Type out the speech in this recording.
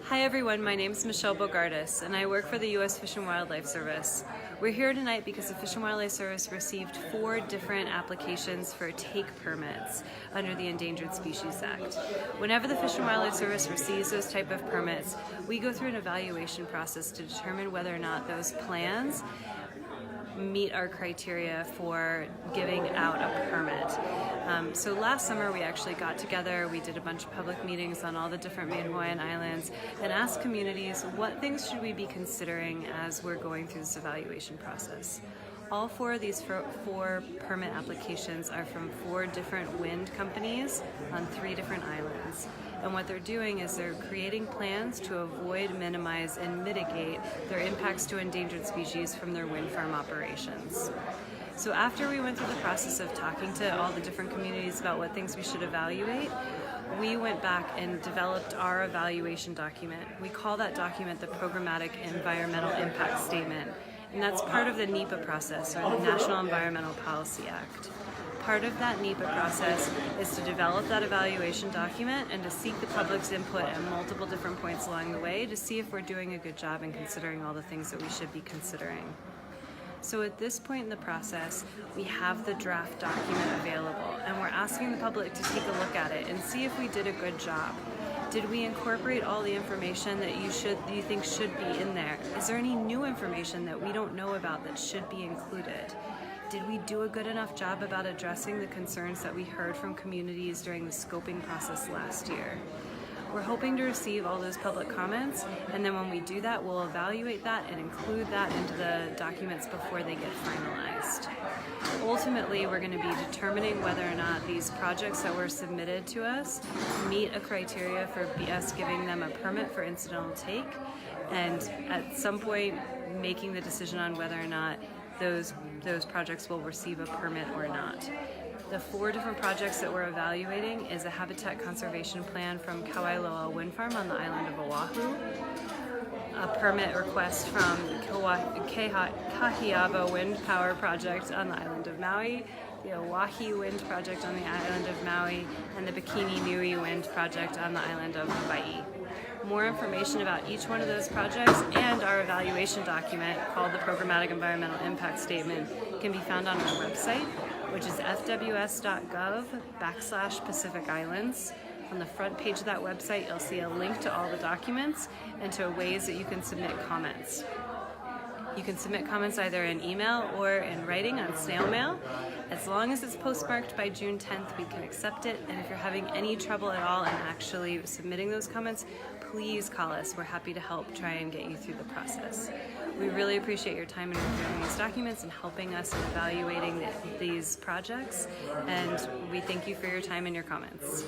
Hi everyone, my name is Michelle Bogardus and I work for the U.S. Fish and Wildlife Service. We're here tonight because the Fish and Wildlife Service received 4 different applications for take permits under the Endangered Species Act. Whenever the Fish and Wildlife Service receives those type of permits, we go through an evaluation process to determine whether or not those plans meet our criteria for giving out a permit. So last summer we actually got together, we did a bunch of public meetings on all the different main Hawaiian islands and asked communities what things should we be considering as we're going through this evaluation process. All 4 of these 4 permit applications are from 4 different wind companies on 3 different islands. And what they're doing is they're creating plans to avoid, minimize, and mitigate their impacts to endangered species from their wind farm operations. So after we went through the process of talking to all the different communities about what things we should evaluate, we went back and developed our evaluation document. We call that document the Programmatic Environmental Impact Statement, and that's part of the NEPA process, or the National Environmental Policy Act. Part of that NEPA process is to develop that evaluation document and to seek the public's input at multiple different points along the way to see if we're doing a good job in considering all the things that we should be considering. So at this point in the process, we have the draft document available and we're asking the public to take a look at it and see if we did a good job. Did we incorporate all the information that you think should be in there? Is there any new information that we don't know about that should be included? Did we do a good enough job about addressing the concerns that we heard from communities during the scoping process last year? We're hoping to receive all those public comments, and then when we do that, we'll evaluate that and include that into the documents before they get finalized. Ultimately, we're going to be determining whether or not these projects that were submitted to us meet a criteria for us giving them a permit for incidental take, and at some point making the decision on whether or not those projects will receive a permit or not. The 4 different projects that we're evaluating is a habitat conservation plan from Kamamaluula wind farm on the island of Oahu, a permit request from Kahiava wind power project on the island of Maui, the Oahe wind project on the island of Maui, and the Bikini Nui wind project on the island of Hawaii. More information about each one of those projects and our evaluation document called the Programmatic Environmental Impact Statement can be found on our website, which is fws.gov/Pacific Islands. On the front page of that website, you'll see a link to all the documents and to ways that you can submit comments. You can submit comments either in email or in writing on snail mail. As long as it's postmarked by June 10th, we can accept it. And if you're having any trouble at all in actually submitting those comments, please call us. We're happy to help try and get you through the process. We really appreciate your time in reviewing these documents and helping us in evaluating these projects. And we thank you for your time and your comments.